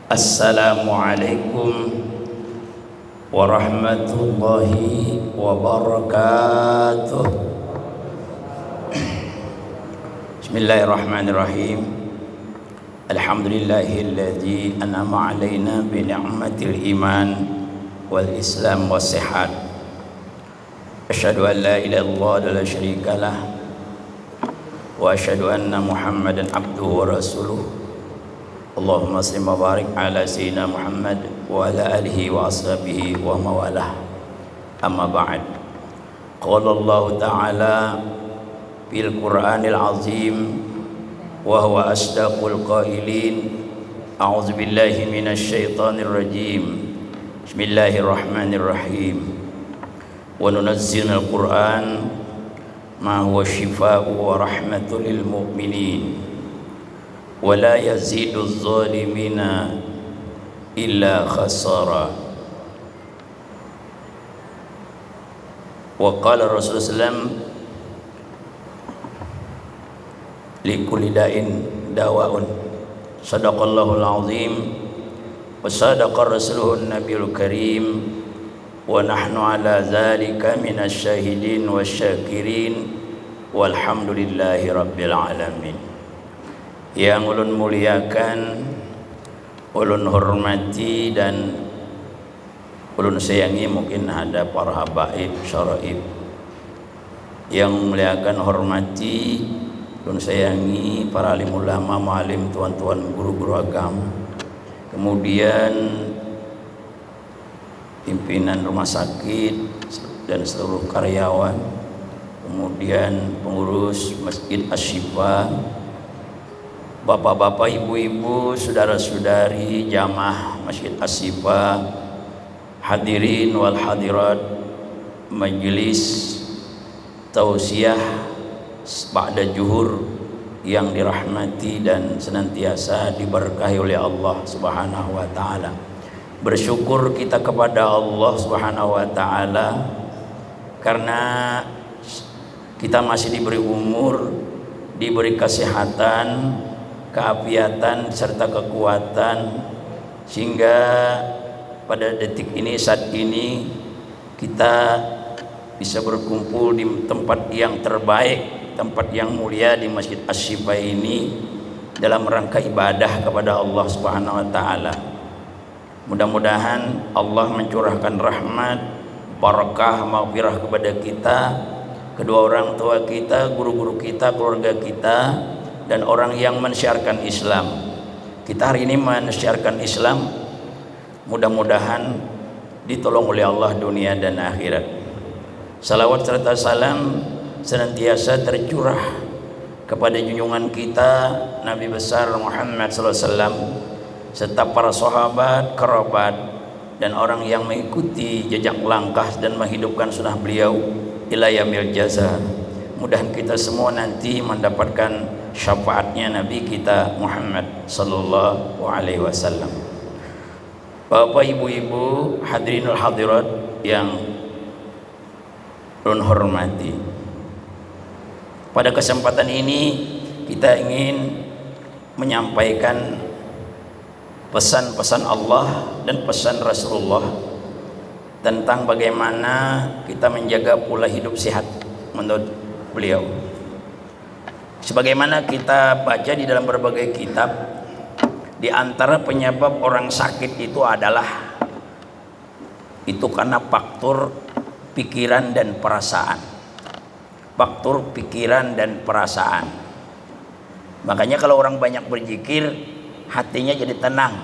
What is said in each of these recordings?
Assalamualaikum warahmatullahi wabarakatuh. Bismillahirrahmanirrahim. Alhamdulillahilladzi an'ama 'alaina bi ni'matil iman wal islam was sihat. Asyhadu an la ilaha illallah wa la syarikalah wa asyhadu anna Muhammadan abduhu wa rasuluh. Allahumma salli wa barik ala sayyidina Muhammad wa ala alihi wa ashabihi wa mawalah. Amma ba'd. Qala Allah Ta'ala fil Qur'anil Azim wa huwa asdaqul qailin. A'udzu billahi minasy syaithanir rajim. Bismillahirrahmanirrahim. Wa nunazzilul Qur'an ma huwa syifaa'un wa rahmatul lil mu'minin. Wala yaziduz zalimina illa khasara. Wa qala Rasulullah SAW, likulli da'in dawa'un. Sadaqallahul azim wa sadaqa rasuluhun nabiyul karim wa nahnu ala zalika minasy syahidin wasyakirin walhamdulillahi rabbil alamin. Yang ulun muliakan, ulun hormati dan ulun sayangi, mungkin ada para habaib syaraib yang muliakan, hormati, ulun sayangi para alim ulama, ma'alim, tuan-tuan guru-guru agama, kemudian pimpinan rumah sakit dan seluruh karyawan, kemudian pengurus Masjid Asy-Syifa, bapak-bapak, ibu-ibu, saudara-saudari jamaah Masjid Asy-Syifa, hadirin wal hadirat majelis tausiah ba'da juhur yang dirahmati dan senantiasa diberkahi oleh Allah Subhanahu wa taala. Bersyukur kita kepada Allah Subhanahu wa taala karena kita masih diberi umur, diberi kesehatan, keafiatan serta kekuatan, sehingga pada detik ini, saat ini, kita bisa berkumpul di tempat yang terbaik, tempat yang mulia di Masjid Asy-Syifa ini dalam rangka ibadah kepada Allah Subhanahu wa taala. Mudah-mudahan Allah mencurahkan rahmat, barakah, maghfirah kepada kita, kedua orang tua kita, guru-guru kita, keluarga kita, dan orang yang mensyiarkan Islam. Kita hari ini mensyiarkan Islam, mudah-mudahan ditolong oleh Allah dunia dan akhirat. Salawat serta salam senantiasa tercurah kepada junjungan kita Nabi besar Muhammad SAW, serta para sahabat, kerabat, dan orang yang mengikuti jejak langkah dan menghidupkan sunnah beliau ila yaumil jaza. Mudahan kita semua nanti mendapatkan syafaatnya Nabi kita Muhammad sallallahu alaihi wasallam. Bapak, ibu-ibu, hadirinul hadirat yang ulun hormati, pada kesempatan ini kita ingin menyampaikan pesan-pesan Allah dan pesan Rasulullah tentang bagaimana kita menjaga pola hidup sehat menurut beliau. Sebagaimana kita baca di dalam berbagai kitab, di antara penyebab orang sakit itu adalah karena faktor pikiran dan perasaan. Faktor pikiran dan perasaan. Makanya kalau orang banyak berzikir, hatinya jadi tenang.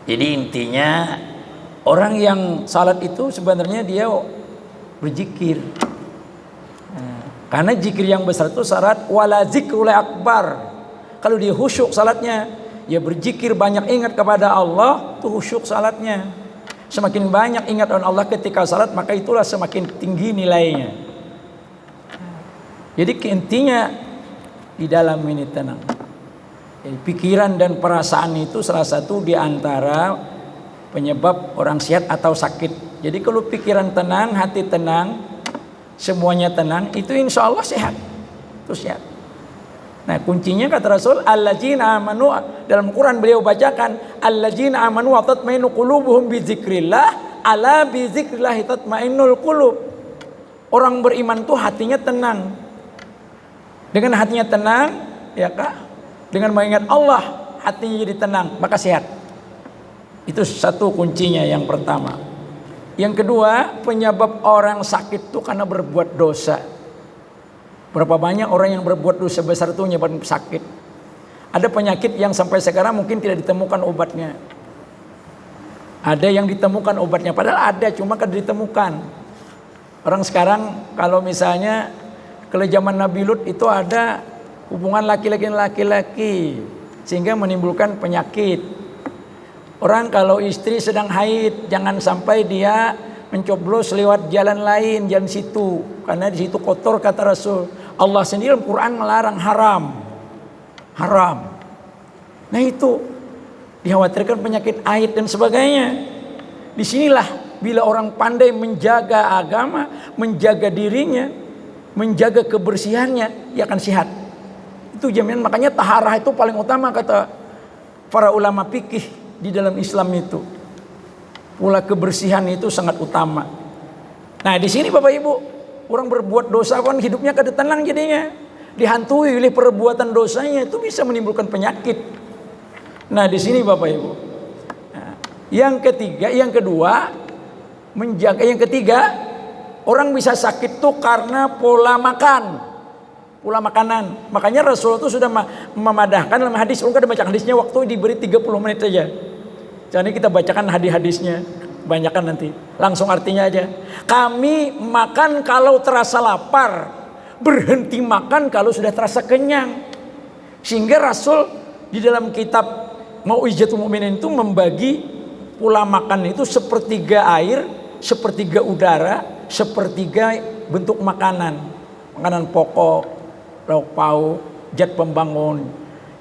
Jadi intinya orang yang salat itu sebenarnya dia berzikir. Karena zikir yang besar itu syarat wala zikrul akbar. Kalau dia khusyuk salatnya, ya berzikir banyak ingat kepada Allah, itu khusyuk salatnya. Semakin banyak ingat dengan Allah ketika salat, maka itulah semakin tinggi nilainya. Jadi intinya di dalam ini tenang. Jadi, pikiran dan perasaan itu salah satu di antara penyebab orang sehat atau sakit. Jadi kalau pikiran tenang, hati tenang, semuanya tenang, itu insya Allah sehat. Itu sehat. Nah, kuncinya kata Rasul, alladzina amanu, dalam Quran beliau bacakan, alladzina amanu wa tatmainnu qulubuhum bi dzikrillah, ala bi dzikrillah tatmainnul qulub. Orang beriman tuh hatinya tenang. Dengan hatinya tenang, ya Kak, dengan mengingat Allah, hatinya jadi tenang, maka sehat. Itu satu kuncinya yang pertama. Yang kedua, penyebab orang sakit itu karena berbuat dosa. Berapa banyak orang yang berbuat dosa besar itu menyebabkan sakit. Ada penyakit yang sampai sekarang mungkin tidak ditemukan obatnya. Ada yang ditemukan obatnya, padahal ada, cuma kan ditemukan. Orang sekarang kalau misalnya kalau zaman Nabi Lut itu ada hubungan laki-laki dengan laki-laki sehingga menimbulkan penyakit. Orang kalau istri sedang haid, jangan sampai dia mencoblos lewat jalan lain, jalan situ, karena di situ kotor kata Rasul. Allah sendiri dalam Quran melarang, haram. Nah itu dikhawatirkan penyakit haid dan sebagainya. Disinilah bila orang pandai menjaga agama, menjaga dirinya, menjaga kebersihannya, ia akan sehat. Itu jaminan. Makanya taharah itu paling utama kata para ulama fikih di dalam Islam itu. Pula kebersihan itu sangat utama. Nah di sini Bapak Ibu, orang berbuat dosa kan hidupnya kada tenang jadinya. Dihantui oleh perbuatan dosanya, itu bisa menimbulkan penyakit. Nah di sini Bapak Ibu. Nah, yang ketiga, orang bisa sakit tuh karena pola makanan. Makanya Rasul itu sudah memadahkan dalam hadis. Orang kada baca hadisnya waktu diberi 30 menit saja. Jadi kita bacakan hadis-hadisnya, kebanyakan nanti. Langsung artinya aja. Kami makan kalau terasa lapar, berhenti makan kalau sudah terasa kenyang. Sehingga Rasul di dalam kitab Mau'izatul Mu'minin itu membagi pola makan itu sepertiga air, sepertiga udara, sepertiga bentuk makanan. Makanan pokok, lauk pauk, zat pembangun,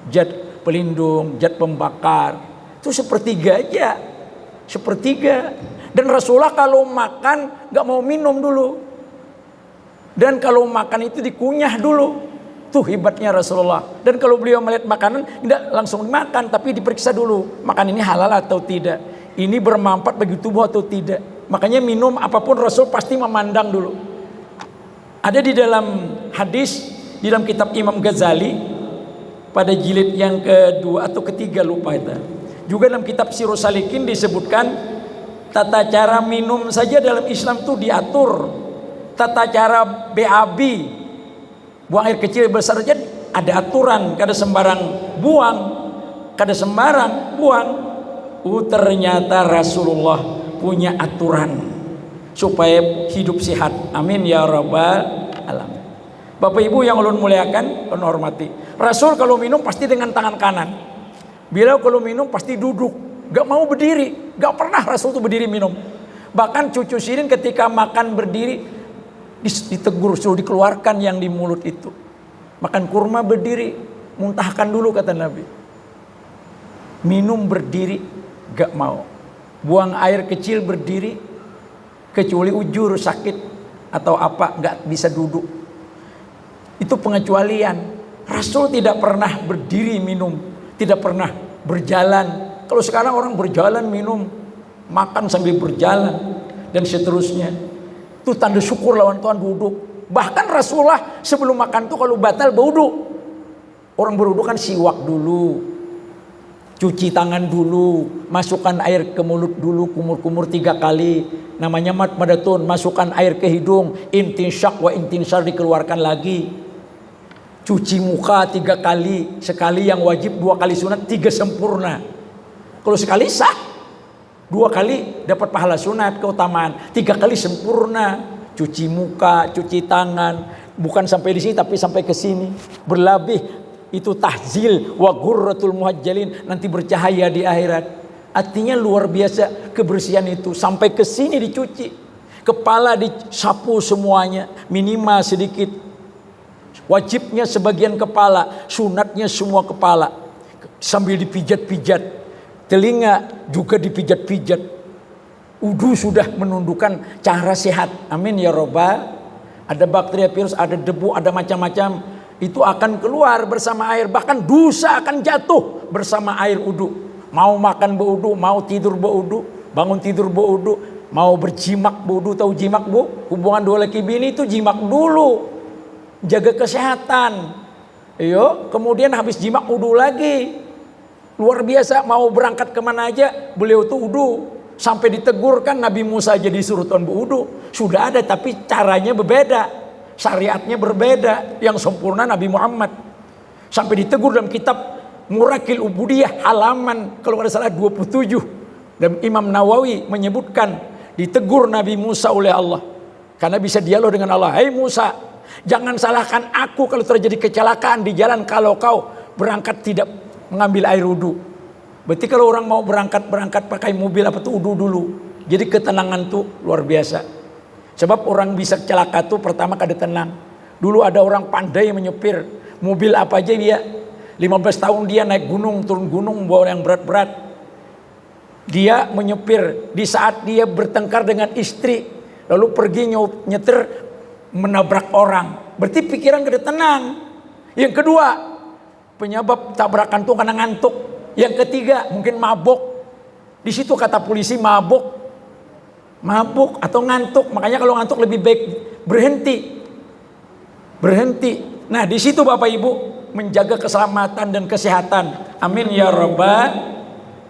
zat pelindung, zat pembakar. Itu sepertiga aja, sepertiga. Dan Rasulullah kalau makan gak mau minum dulu. Dan kalau makan itu dikunyah dulu. Tuh hebatnya Rasulullah. Dan kalau beliau melihat makanan tidak langsung dimakan, tapi diperiksa dulu. Makan ini halal atau tidak. Ini bermanfaat bagi tubuh atau tidak. Makanya minum apapun Rasul pasti memandang dulu. Ada di dalam hadis, di dalam kitab Imam Ghazali pada jilid yang kedua atau ketiga lupa itu. Juga dalam kitab Sirus Salikin disebutkan tata cara minum saja dalam Islam itu diatur. Tata cara BAB, buang air kecil besar saja ada aturan. Kada sembarang buang, kada sembarang buang. Ternyata Rasulullah punya aturan supaya hidup sehat. Amin ya rabbal alamin. Bapak Ibu yang ulun muliakan, ulun hormati. Rasul kalau minum pasti dengan tangan kanan. Bila kalau minum pasti duduk, gak mau berdiri. Gak pernah Rasul itu berdiri minum. Bahkan cucu Sirin ketika makan berdiri ditegur, suruh dikeluarkan yang di mulut itu. Makan kurma berdiri, muntahkan dulu kata Nabi. Minum berdiri gak mau. Buang air kecil berdiri, kecuali ujur sakit atau apa gak bisa duduk. Itu pengecualian. Rasul tidak pernah berdiri minum, tidak pernah berjalan. Kalau sekarang orang berjalan minum, makan sambil berjalan dan seterusnya. Itu tanda syukur lawan Tuhan duduk. Bahkan Rasulullah sebelum makan tuh kalau batal berwudu. Orang berwudu kan siwak dulu, cuci tangan dulu, masukkan air ke mulut dulu, kumur-kumur 3 kali. Namanya madmadatun, masukkan air ke hidung, intinsyak wa intinsar dikeluarkan lagi. Cuci muka 3 kali, sekali yang wajib, 2 kali sunat, 3 sempurna. Kalau sekali sah, 2 kali dapat pahala sunat keutamaan, 3 kali sempurna. Cuci muka, cuci tangan, bukan sampai di sini tapi sampai ke sini. Berlebih itu tahzil wa ghurratul muhajjalin, nanti bercahaya di akhirat. Artinya luar biasa kebersihan itu, sampai ke sini dicuci. Kepala disapu semuanya, minimal sedikit. Wajibnya sebagian kepala, sunatnya semua kepala. Sambil dipijat-pijat. Telinga juga dipijat-pijat. Wudu sudah menunjukkan cara sehat. Amin ya robbal. Ada bakteri, virus, ada debu, ada macam-macam itu akan keluar bersama air, bahkan dosa akan jatuh bersama air wudu. Mau makan berwudu, mau tidur berwudu, bangun tidur berwudu, mau berjimak berwudu. Tahu jimak bu? Hubungan dua laki bini itu jimak dulu, jaga kesehatan. Yo, kemudian habis jimak wudu lagi. Luar biasa, mau berangkat kemana aja beliau tuh wudu. Sampai ditegur kan Nabi Musa jadi disuruh tuan berwudu. Sudah ada tapi caranya berbeda, syariatnya berbeda. Yang sempurna Nabi Muhammad. Sampai ditegur dalam kitab Murakil Ubudiyah halaman kalau ada salah 27. Dan Imam Nawawi menyebutkan ditegur Nabi Musa oleh Allah. Karena bisa dialog dengan Allah. Hai Musa, jangan salahkan aku kalau terjadi kecelakaan di jalan kalau kau berangkat tidak mengambil air wudu. Berarti kalau orang mau berangkat pakai mobil apa tuh wudu dulu. Jadi ketenangan tuh luar biasa. Sebab orang bisa celaka tuh pertama kada tenang. Dulu ada orang pandai menyupir mobil apa aja dia. 15 tahun dia naik gunung, turun gunung bawa yang berat-berat. Dia menyupir di saat dia bertengkar dengan istri, lalu pergi nyetir menabrak orang. Berarti pikiran kada tenang. Yang kedua, penyebab tabrakan tuh karena ngantuk. Yang ketiga mungkin mabuk. Di situ kata polisi mabuk atau ngantuk. Makanya kalau ngantuk lebih baik berhenti. Nah di situ Bapak Ibu menjaga keselamatan dan kesehatan. Amin ya Rabbal.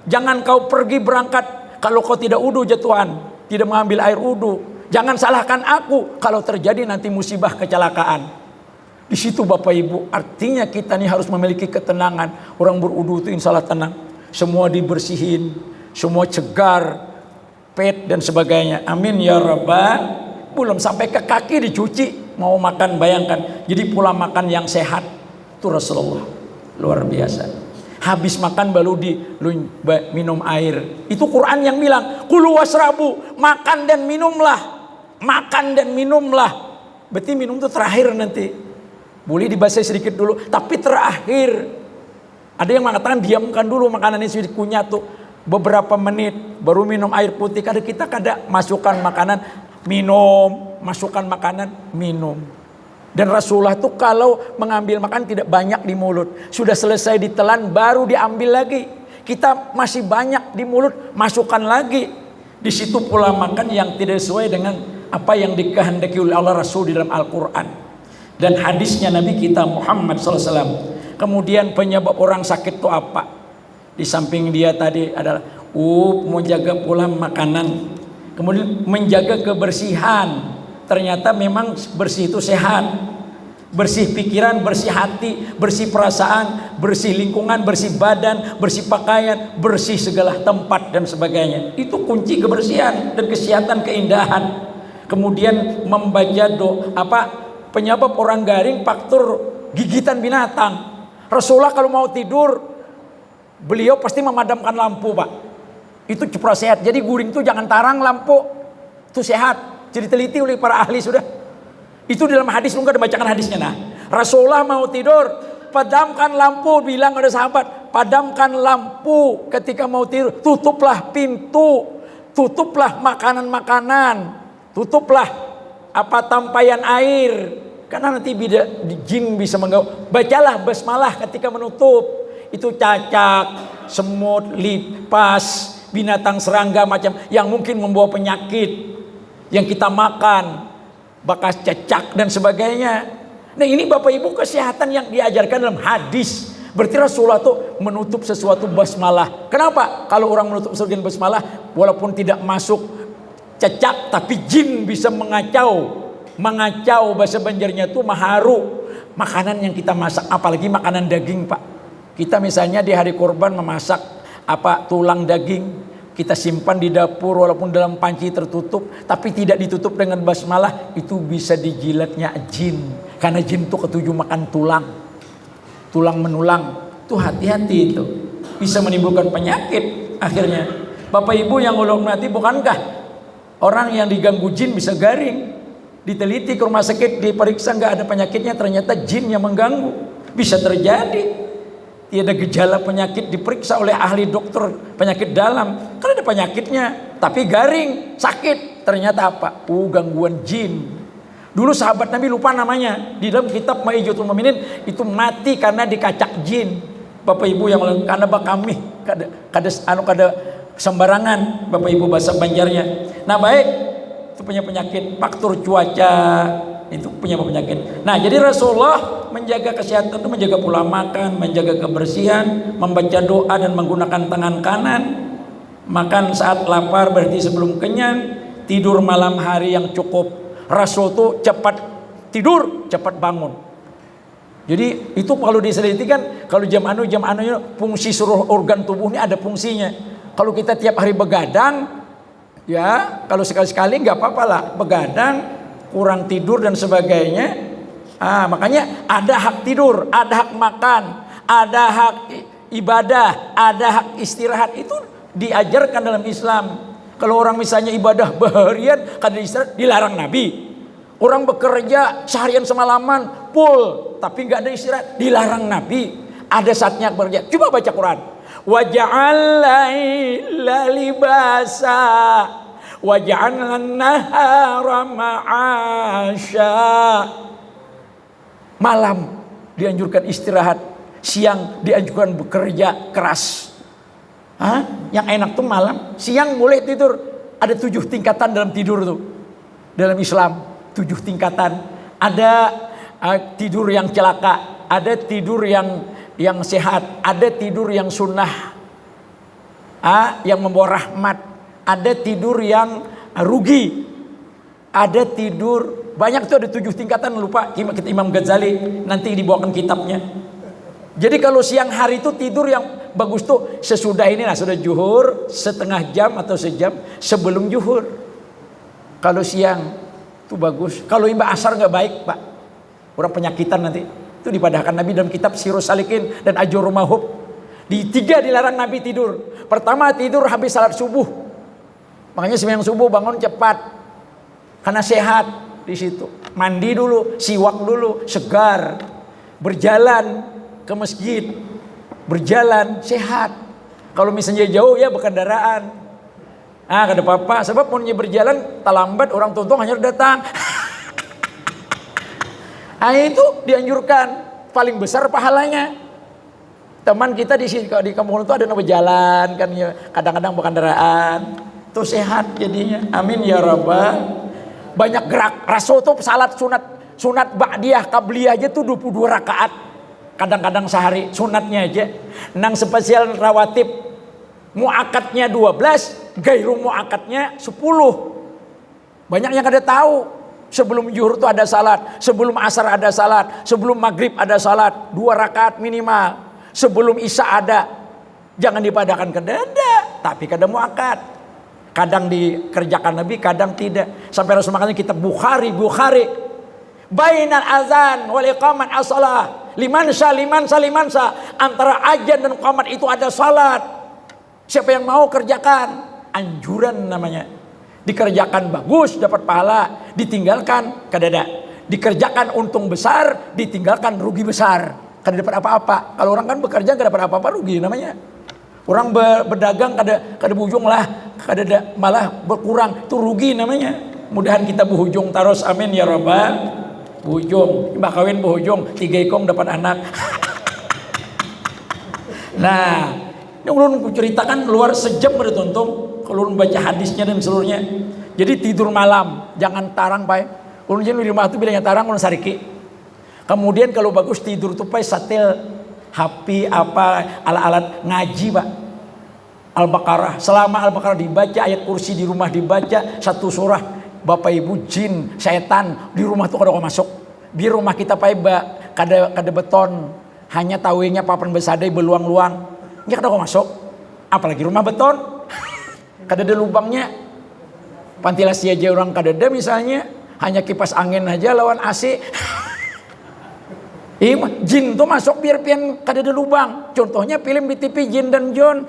Jangan kau pergi berangkat kalau kau tidak wudu jatuhan, tidak mengambil air wudu. Jangan salahkan aku kalau terjadi nanti musibah kecelakaan. Di situ Bapak Ibu, artinya kita nih harus memiliki ketenangan. Orang berwudu itu insya Allah tenang. Semua dibersihin, semua cegar, pet dan sebagainya. Amin ya Rabbal. Belum sampai ke kaki dicuci. Mau makan bayangkan. Jadi pola makan yang sehat itu Rasulullah. Luar biasa. Habis makan baru minum air. Itu Quran yang bilang, kulu wasrabu, makan dan minumlah. Makan dan minumlah. Berarti minum itu terakhir nanti. Boleh dibaca sedikit dulu, tapi terakhir. Ada yang mengatakan diamkan dulu makanan ini sedikit kunyah tuh beberapa menit baru minum air putih. Kadang kita masukkan makanan minum, masukkan makanan minum. Dan Rasulullah tuh kalau mengambil makan tidak banyak di mulut. Sudah selesai ditelan baru diambil lagi. Kita masih banyak di mulut, masukkan lagi. Di situ pola makan yang tidak sesuai dengan apa yang dikehendaki oleh Allah Rasul di dalam Al-Quran. Dan hadisnya Nabi kita Muhammad SAW. Kemudian penyebab orang sakit itu apa? Di samping dia tadi adalah menjaga pola makanan. Kemudian menjaga kebersihan. Ternyata memang bersih itu sehat. Bersih pikiran, bersih hati, bersih perasaan, bersih lingkungan, bersih badan, bersih pakaian, bersih segala tempat dan sebagainya. Itu kunci kebersihan dan kesehatan, keindahan. Kemudian membaca penyebab orang garing, faktor gigitan binatang. Rasulullah kalau mau tidur, beliau pasti memadamkan lampu Pak. Itu cipra sehat. Jadi guring itu jangan tarang lampu. Itu sehat. Jadi teliti oleh para ahli sudah. Itu dalam hadis, lu gak ada bacakan hadisnya. Nah, Rasulullah mau tidur, padamkan lampu. Bilang ada sahabat, padamkan lampu ketika mau tidur. Tutuplah pintu. Tutuplah makanan-makanan. Tutuplah tampayan air. Karena nanti jin bisa mengganggu. Bacalah basmalah ketika menutup. Itu cacak, semut, lipas, binatang serangga macam yang mungkin membawa penyakit yang kita makan, bekas cecak dan sebagainya. Nah ini Bapak Ibu kesehatan yang diajarkan dalam hadis. Berarti Rasulullah itu menutup sesuatu basmalah. Kenapa? Kalau orang menutup sesuatu basmalah, walaupun tidak masuk cecak, tapi jin bisa mengacau bahasa Banjarnya itu maharu. Makanan yang kita masak, apalagi makanan daging Pak. Kita misalnya di hari kurban memasak tulang daging, kita simpan di dapur walaupun dalam panci tertutup, tapi tidak ditutup dengan basmalah, itu bisa dijilatnya jin. Karena jin itu ketujuh makan tulang menulang. Itu hati-hati itu. Bisa menimbulkan penyakit akhirnya. Bapak Ibu yang ulun mati, bukankah orang yang diganggu jin bisa garing? Diteliti ke rumah sakit, diperiksa nggak ada penyakitnya, ternyata jin yang mengganggu. Bisa terjadi. Tidak ada gejala penyakit, diperiksa oleh ahli dokter penyakit dalam, kan ada penyakitnya, tapi garing, sakit. Ternyata apa? Gangguan jin. Dulu sahabat Nabi lupa namanya. Di dalam kitab Maijatul Mu'minin itu mati karena dikacak jin. Bapak Ibu yang karena kami kada sembarangan Bapak Ibu bahasa Banjarnya. Nah baik, itu punya penyakit faktor cuaca, itu punya penyakit. Nah jadi Rasulullah menjaga kesehatan itu menjaga pola makan, menjaga kebersihan, membaca doa dan menggunakan tangan kanan, makan saat lapar berarti sebelum kenyang, tidur malam hari yang cukup. Rasul tuh cepat tidur, cepat bangun. Jadi itu kalau diselidiki kan, kalau jam anu fungsi seluruh organ tubuh ini ada fungsinya. Kalau kita tiap hari begadang, ya kalau sekali-sekali nggak apa-apa lah begadang, kurang tidur dan sebagainya. Makanya ada hak tidur, ada hak makan, ada hak ibadah, ada hak istirahat, itu diajarkan dalam Islam. Kalau orang misalnya ibadah berharian kada istirahat, dilarang Nabi. Orang bekerja seharian semalaman full tapi nggak ada istirahat, dilarang Nabi. Ada saatnya bekerja. Coba baca Quran. Wa ja'al laila libasa wa ja'alna nahara ma'asya. Malam dianjurkan istirahat, siang dianjurkan bekerja keras. Yang enak tuh malam, siang boleh tidur. Ada 7 tingkatan dalam tidur tuh. Dalam Islam 7 tingkatan. Ada tidur yang celaka, ada tidur yang sehat, ada tidur yang sunnah, yang membawa rahmat, ada tidur yang rugi, ada tidur banyak tuh, ada 7 tingkatan, lupa Imam Ghazali nanti dibawakan kitabnya. Jadi kalau siang hari itu tidur yang bagus tuh sesudah ini, sudah zuhur, setengah jam atau sejam sebelum zuhur. Kalau siang itu bagus. Kalau imbah asar nggak baik Pak, orang penyakitan nanti. Itu dipadahkan Nabi dalam kitab Sirus Salikin dan Ajurul Mahub. Di 3 dilarang Nabi tidur. Pertama tidur habis salat subuh. Makanya sembahyang subuh bangun cepat. Karena sehat di situ. Mandi dulu, siwak dulu, segar. Berjalan ke masjid, berjalan sehat. Kalau misalnya jauh ya berkendaraan. Kada apa-apa, sebab mau berjalan terlambat orang tonton hanya datang. Itu dianjurkan, paling besar pahalanya. Teman kita di kampung itu ada yang berjalan kan ya, kadang-kadang berkendaraan. Itu sehat jadinya. Amin ya rabbal. Banyak gerak. Rasul tuh salat sunat ba'diyah qabliyah aja tuh 22 rakaat. Kadang-kadang sehari sunatnya aja. Nang spesial rawatib muakatnya 12, gairu muakatnya 10. Banyak yang kada tahu. Sebelum zuhur itu ada salat, sebelum asar ada salat, sebelum maghrib ada salat 2 rakaat minimal, sebelum isya ada. Jangan dipadahkan ke dada, tapi kada muakat. Kadang dikerjakan Nabi, kadang tidak. Sampai Rasul makanya kita Bukhari bainal azan wal iqamat as-salah. Liman sa antara azan dan iqamat itu ada salat. Siapa yang mau kerjakan, anjuran namanya. Dikerjakan bagus dapat pahala, ditinggalkan kadada. Dikerjakan untung besar, ditinggalkan rugi besar. Kada dapat apa-apa. Kalau orang kan bekerja kada dapat apa-apa, rugi namanya. Orang berdagang kada bujung lah, kada malah berkurang, itu rugi namanya. Mudahan kita berhujung taros, amin ya rabbal. Bujung, mbak kawin berhujung 3 ekong dapat anak. Nah, ini ulun ceritakan luar sejam bertonton. Kalau ulun baca hadisnya dan seluruhnya. Jadi tidur malam, jangan tarang Pak. Ulun di rumah itu bilangnya tarang ulun sariki. Kemudian kalau bagus tidur tuh Pak satel HP apa alat-alat ngaji Pak. Al-Baqarah, selama Al-Baqarah dibaca, ayat kursi di rumah dibaca, 1 surah. Bapak Ibu jin, setan di rumah tuh kada masuk. Di rumah kita Pak kada beton, hanya tawenya papan besadai beluang-luang. Nya kada masuk. Apalagi rumah beton. Kada ada lubangnya. Ventilasi aja orang kada ada misalnya, hanya kipas angin aja lawan AC. Jin tuh masuk biar pian kada ada lubang. Contohnya film di TV Jin dan John.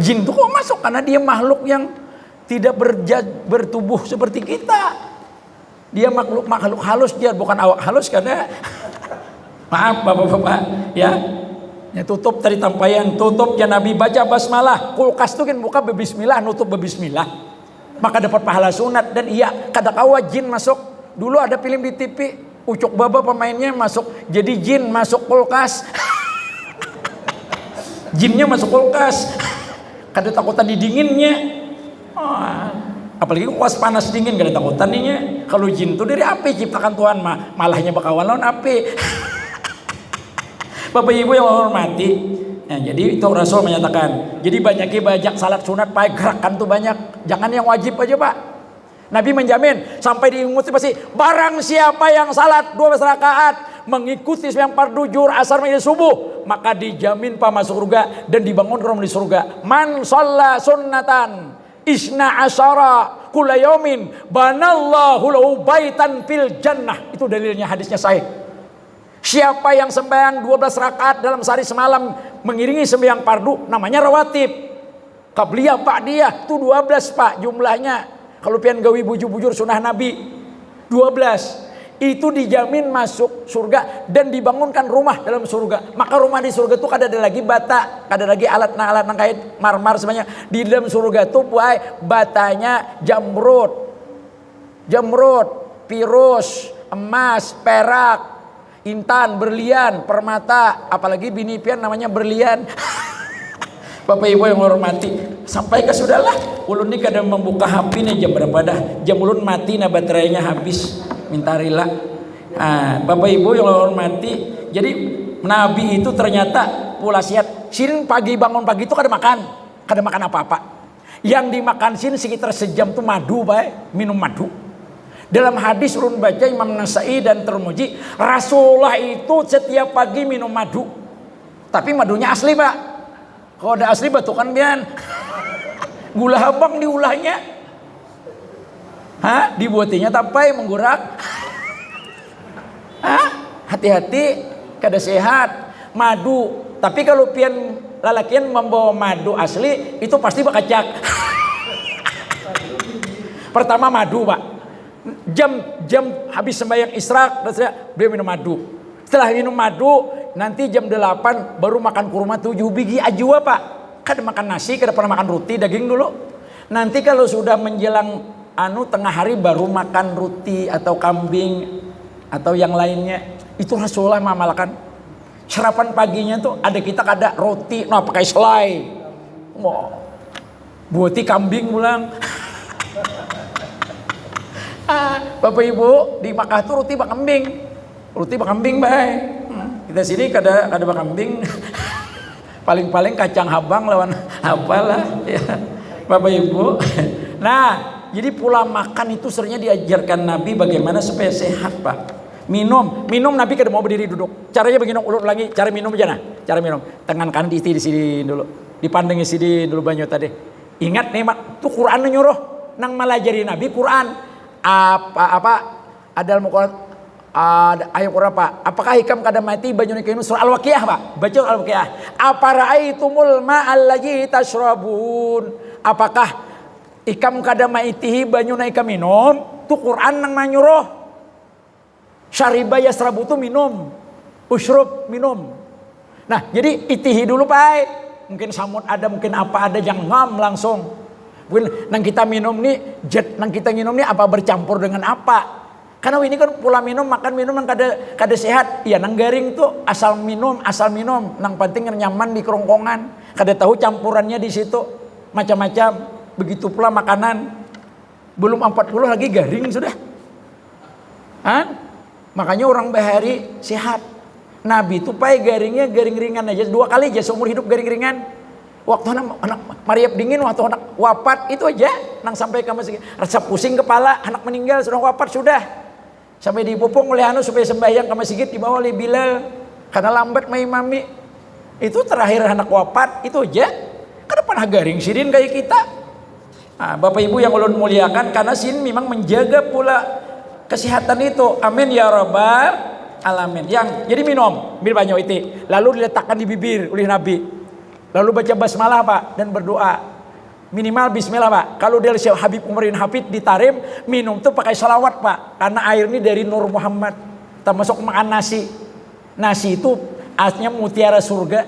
Jin tuh kok masuk karena dia makhluk yang tidak bertubuh seperti kita. Dia makhluk halus, dia bukan awak halus karena maaf bapak-bapak ya. Ya tutup tadi tampayan, tutup ya Nabi baca basmalah. Kulkas tuh kan buka bebismillah, nutup bebismillah. maka dapat pahala sunat. Dan iya, kadakawa jin masuk. Dulu ada film di TV, Ucok Baba pemainnya masuk jadi jin, masuk kulkas. Jinnya masuk kulkas. Kada takutan di dinginnya. Apalagi kuas panas dingin kada takutan nih. Kalau jin tuh dari api ciptakan Tuhan, malahnya bakawan lawan api. Bapak Ibu yang hormati, nah, jadi itu Rasul menyatakan. Jadi banyaknya bajak salat sunat, Pak, gerakan tuh banyak. Jangan yang wajib aja, Pak. Nabi menjamin sampai diinguti pasti, barang siapa yang salat 12 rakaat mengikuti yang fardu zuhur, asar, maghrib, subuh, maka dijamin Pak masuk surga dan dibangun rumah di surga. Man shalla sunnatan isna asyara kulla yaumin banallahu lahu baitan fil jannah. Itu dalilnya, hadisnya sahih. Siapa yang sembahyang 12 rakaat dalam sehari semalam mengiringi sembahyang fardu, namanya rawatib. Qabliyah, ba'diyah itu 12 Pak jumlahnya. Kalau pian gawi bujur-bujur sunnah Nabi 12. Itu dijamin masuk surga dan dibangunkan rumah dalam surga. Maka rumah di surga itu kada ada lagi bata, kada lagi alat nang kait marmar semuanya. Di dalam surga itu batanya jamrud, pirus, emas, perak, intan, berlian, permata, apalagi bini pian namanya berlian. Bapak Ibu yang hormati, sampai ke sudahlah. Ulun ni kadang membuka HP nih jam berapa dah? Jam ulun mati nah baterainya habis. Minta rela. Bapak Ibu yang hormati, jadi Nabi itu ternyata pula siat. Sin pagi bangun pagi itu kada makan apa-apa. Yang dimakan sin sekitar sejam tuh madu, baik, minum madu. Dalam hadis ulun baca Imam Nasai dan Tirmidzi, Rasulullah itu setiap pagi minum madu. Tapi madunya asli, Pak. Kalau ada asli batukan bian. Gula habang diulahnya. Dibuatinya tapai menggurak. Hati-hati kada sehat. Madu. Tapi kalau pian lalakian membawa madu asli, itu pasti bakacak. Pertama madu, Pak. Jam habis sembahyang israk beliau minum madu. Setelah minum madu nanti jam 8 baru makan kurma 7 biji ajwa, Pak. Kada makan nasi, kada pernah makan roti daging dulu. Nanti kalau sudah menjelang tengah hari baru makan roti atau kambing atau yang lainnya. Itu Rasulullah mengamalkan. Sarapan paginya tuh ada kita kada roti, pakai selai. Buati kambing pulang. Bapak Ibu di Makkah tuh roti bakambing baik. Kita sini kada bakambing. Paling-paling kacang habang lawan apalah ya. Bapak Ibu. Nah, jadi pola makan itu sebenarnya diajarkan Nabi bagaimana supaya sehat, Pak. Minum Nabi kada mau berdiri duduk. Caranya begini, ulang lagi cara minum aja nah. Cara minum. Tangan kanan di sini dulu. Dipandang di sini dulu banyak tadi. Ingat nih, Mak, tuh Quran nyuruh nang melajari Nabi Quran. Apa ada Al-Quran, ayat Quran, Pak. Apakah hikam kada mati banyu nikinu surah Al-Waqiah, Pak. Baca Al-Waqiah. Apa raaitumul ma'al ladzi tashrabun. Apakah ikam kada maitihi banyu naika minum? Tu Quran nang manyuruh. Syariba yasrabu tu minum. Ushrub minum. Nah, jadi itihi dulu, Pak. Mungkin samut ada, mungkin apa ada, jangan ngam langsung. Mungkin nang kita minum nih, nang kita minum nih apa bercampur dengan apa? Karena ini kan pola minum, makan minum yang kada sehat. Ya nang garing tuh asal minum. Nang penting nyaman di kerongkongan. Kada tahu campurannya di situ macam-macam. Begitu pula makanan. Belum 40 lagi garing sudah. Makanya orang bahari sehat. Nabi itu pai garingnya garing ringan aja 2 kali aja seumur hidup garing ringan. Waktu anak mariap dingin, waktu anak wafat itu aja nang sampai ke masjid. Rasa pusing kepala, anak meninggal sudah wafat sudah. Sampai dipupung oleh supaya sembahyang ke masjid dibawa oleh Bilal karena lambat mami. Itu terakhir anak wafat itu aja. Kan pernah garing sirin kayak kita. Bapak Ibu yang ulun muliakan, karena sin memang menjaga pula kesehatan itu. Amin ya rabbal alamin. Yang jadi minum banyak itu. Lalu diletakkan di bibir oleh Nabi. Lalu baca basmalah, Pak, dan berdoa. Minimal bismillah, Pak. Kalau dari Syekh Habib Umarin Hafid ditarim, minum tuh pakai salawat, Pak. Karena air ini dari Nur Muhammad. Termasuk makan nasi. Nasi itu aslinya mutiara surga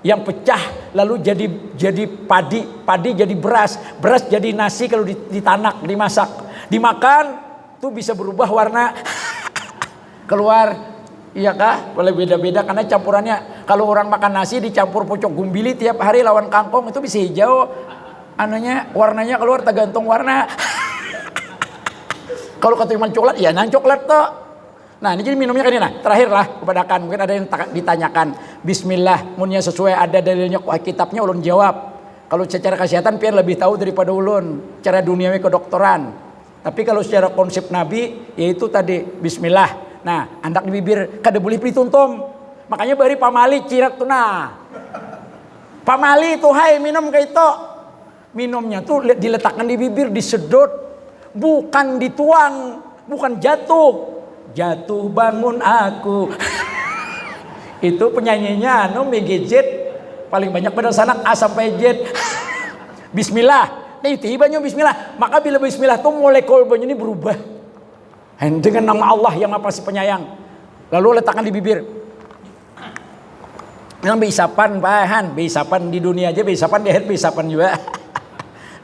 yang pecah lalu jadi padi jadi beras jadi nasi kalau ditanak, dimasak, dimakan tuh bisa berubah warna keluar. Iya kah? Boleh beda-beda karena campurannya. Kalau orang makan nasi dicampur pucuk gumbili tiap hari lawan kangkung itu bisa hijau. Warnanya keluar tergantung warna. Kalau ketimbang coklat, ya nan coklat toh. Nah ini jadi minumnya kan ini. Nah terakhir lah kepada mungkin ada yang ditanyakan. Bismillah, munnya sesuai ada dalilnya kitabnya ulun jawab. Kalau secara kesehatan pian lebih tahu daripada ulun. Cara duniawi kedokteran. Tapi kalau secara konsep Nabi yaitu tadi Bismillah. Nah, andak di bibir kada boleh dituntum. Makanya bari pamali cirat tuh nah. Pamali tuh hai minum kayak itu. Minumnya tuh diletakkan di bibir, disedot, bukan dituang, bukan jatuh. Jatuh bangun aku. Itu penyanyinya Megizet paling banyak pada sanak A sampai Z. Bismillah. Nah, tibanya bismillah. Maka bila bismillah tuh molekul banyu ini berubah. Dengan nama Allah yang apa sih penyayang. Lalu letakkan di bibir. Yang beisapan bahan, beisapan di dunia aja, beisapan di akhirat, beisapan juga.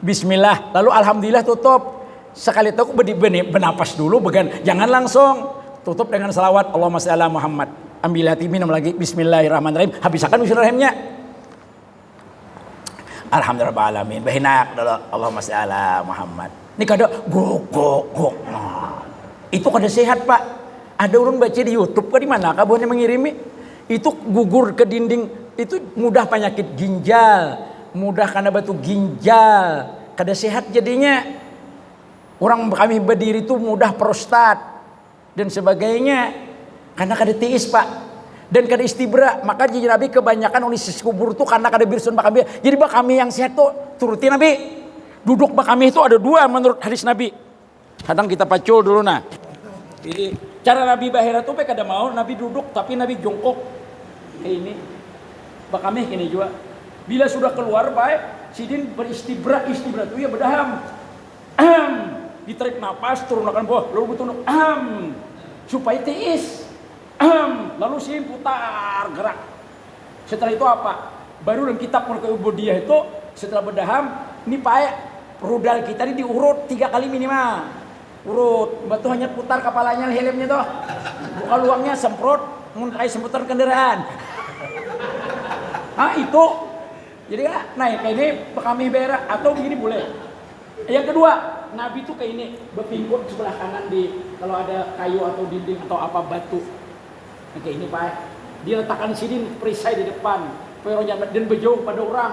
Bismillah. Lalu alhamdulillah tutup. Sekali itu bernapas dulu, jangan langsung. Tutup dengan salawat Allahumma shalli ala Muhammad. Ambil hati minum lagi. Bismillahirrahmanirrahim. Habiskan bismillahirrahmanirrahimnya. Alhamdulillahirrahmanirrahim. Bahinak dulu. Allahumma shalli ala Muhammad. Ini kada gok. Itu kada sehat pak. Ada orang baca di YouTube kah di mana kabuhannya mengirimi. Itu gugur ke dinding. Itu mudah penyakit ginjal. Mudah karena batu ginjal. Kada sehat jadinya. Orang kami berdiri itu mudah prostat. Dan sebagainya. Karena kada tiis pak. Dan kada istibra. Maka jadi Nabi kebanyakan ulis kubur itu karena kada birsun bakami. Jadi bakami yang sehat tuh turuti Nabi. Duduk bakami itu ada dua menurut hadis Nabi. Kadang kita pacul dulu nah. Jadi cara Nabi bahira tuh kada mau Nabi duduk tapi Nabi jongkok. Kayak ini. Bakami kini juga. Bila sudah keluar baik sidin beristibra itu ya berdaham. Ditarik napas turunkan bawah lalu betul supaya tiis. Lalu sidin putar gerak. Setelah itu apa? Baru dalam kitab Ubudiyah itu setelah berdaham ini pakai rudal kita ini diurut 3 kali minimal. Urut, batu hanya putar kepalanya helmnya tuh. Buka luangnya semprot, pakai semprotan kendaraan. Itu. Jadi kan naik kayak ini kami berak atau begini boleh. Yang kedua, Nabi tuh kayak ini berpingkut sebelah kanan kalau ada kayu atau dinding atau apa batu. Kayak ini Pak. Dia letakkan sini perisai di depan. Dan berjauh pada orang.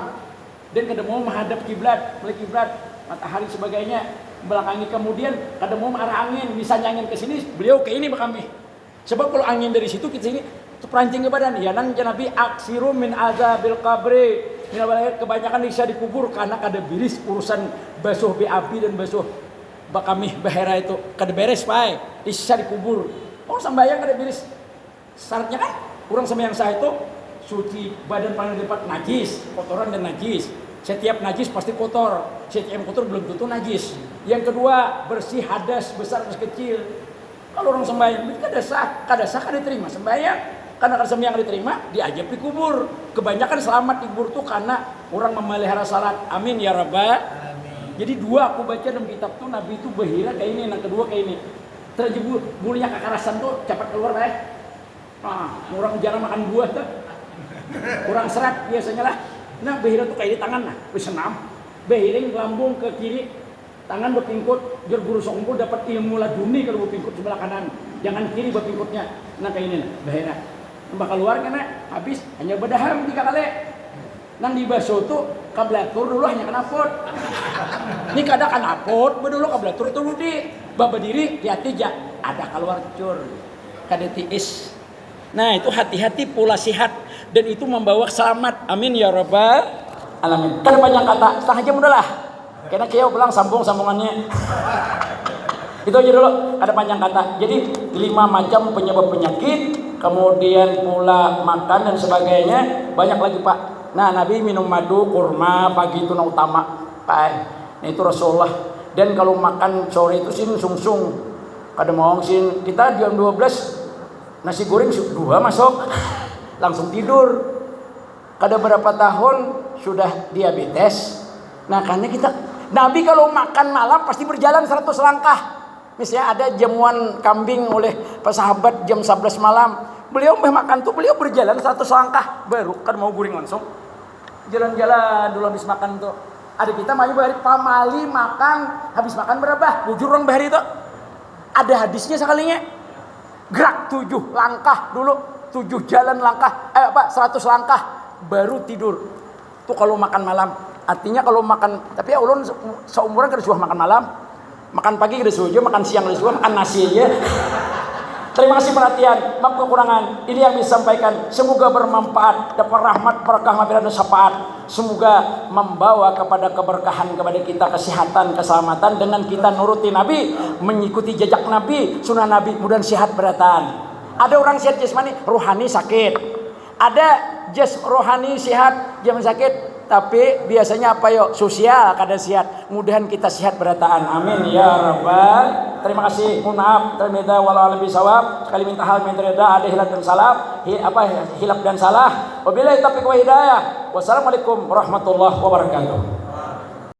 Dan kada mau menghadap kiblat, balik kiblat, matahari sebagainya. Belakangi kemudian kada mau arah angin, misalnya angin ke sini, beliau ke ini kami. Sebab kalau angin dari situ ke sini, itu perancing ke badan. Ya nan Nabi aksiru min azabil qabri. Kebanyakan bisa dikubur karena kada biris urusan basuh api dan basuh bakami bahera itu kada beres pai. Bisa dikubur. Orang sembahyang kada biris. Syaratnya kan orang sembahyang sah itu suci badan paling depan najis, kotoran dan najis. Setiap najis pasti kotor. Setiap kotor belum tentu najis. Yang kedua, bersih hadas besar dan kecil. Kalau orang sembahyang kada sah kada diterima sembahyang. Karena kada sembahyang diterima, diajab di kubur. Kebanyakan selamat di kubur tuh karena orang memelihara salat. Amin ya rabbal. Jadi dua aku baca dalam kitab tuh Nabi itu bahira kayak ini, yang kedua kayak ini. Terjebur bulunya kekerasan tuh cepat keluar baik. Orang jarang makan buah tuh. Kurang serat biasanya lah. Nah, bahira tuh kayak di tangan nah, bersenam. Bahiring lambung ke kiri, tangan berpingkut, biar guru sokumpul dapat ilmu laduni kalau berpingkut sebelah kanan. Jangan kiri berpingkutnya. Nah kayak ini nah, bahira. Bakal keluar karena habis hanya berdaham 3 kali. Nang dibasuh tuh kablatur dulu hanya kenapot. Ini kada kanapot, dulu kablatur itu di baba diri hati aja ada keluar cur. Kada tiis. Nah, itu hati-hati pula sehat dan itu membawa selamat. Amin ya rabbal alamin. Kan banyak kata, setengah jam udahlah. Karena kia pulang sambungannya. Itu aja dulu, ada panjang kata. Jadi 5 macam penyebab penyakit, kemudian pula makan dan sebagainya, banyak lagi Pak. Nah, Nabi minum madu, kurma, pagi itu utama. Pak, nah, itu Rasulullah. Dan kalau makan sore itu sin sungsung. Kada mau sin kita jam 12 nasi goreng 2 masuk. Langsung tidur. kada berapa tahun sudah diabetes. Nah karena kita Nabi kalau makan malam pasti berjalan 100 langkah. Misalnya ada jamuan kambing oleh sahabat jam 11 malam, beliau makan tuh beliau berjalan 100 langkah baru kan mau guring langsung. Jalan-jalan dulu habis makan tuh. Ada kita maju bahari pamali makan habis makan berapa? Bujur orang bahari itu. Ada hadisnya sekalinya. Gerak 7 langkah dulu, 7 jalan langkah, 100 langkah baru tidur. Tuh kalau makan malam. Artinya kalau makan, tapi ya ulun seumuran kada suah makan malam. Makan pagi kada suah, makan siang kada suah, makan nasi aja. Terima kasih perhatian, maaf kekurangan. Ini yang disampaikan. Semoga bermanfaat, dapat rahmat, berkah, maghfirah dan syafaat. Semoga membawa kepada keberkahan kepada kita, kesehatan, keselamatan dengan kita nuruti Nabi, mengikuti jejak Nabi, sunnah Nabi, mudah sehat beratan. Ada orang sehat jasmani, rohani sakit. Ada rohani sehat, jangan sakit. Tapi biasanya apa yuk? Sosial kada sehat. Mudahan kita sehat berataan. Amin ya rabbal. Terima kasih. Mohon maaf. Terima kasih. Walau lebih sawab. Sekali minta hal minta reda. Ada hilaf dan salah. Hilaf dan salah. Wabillahi taufiq wa hidayah. Wassalamualaikum warahmatullahi wabarakatuh.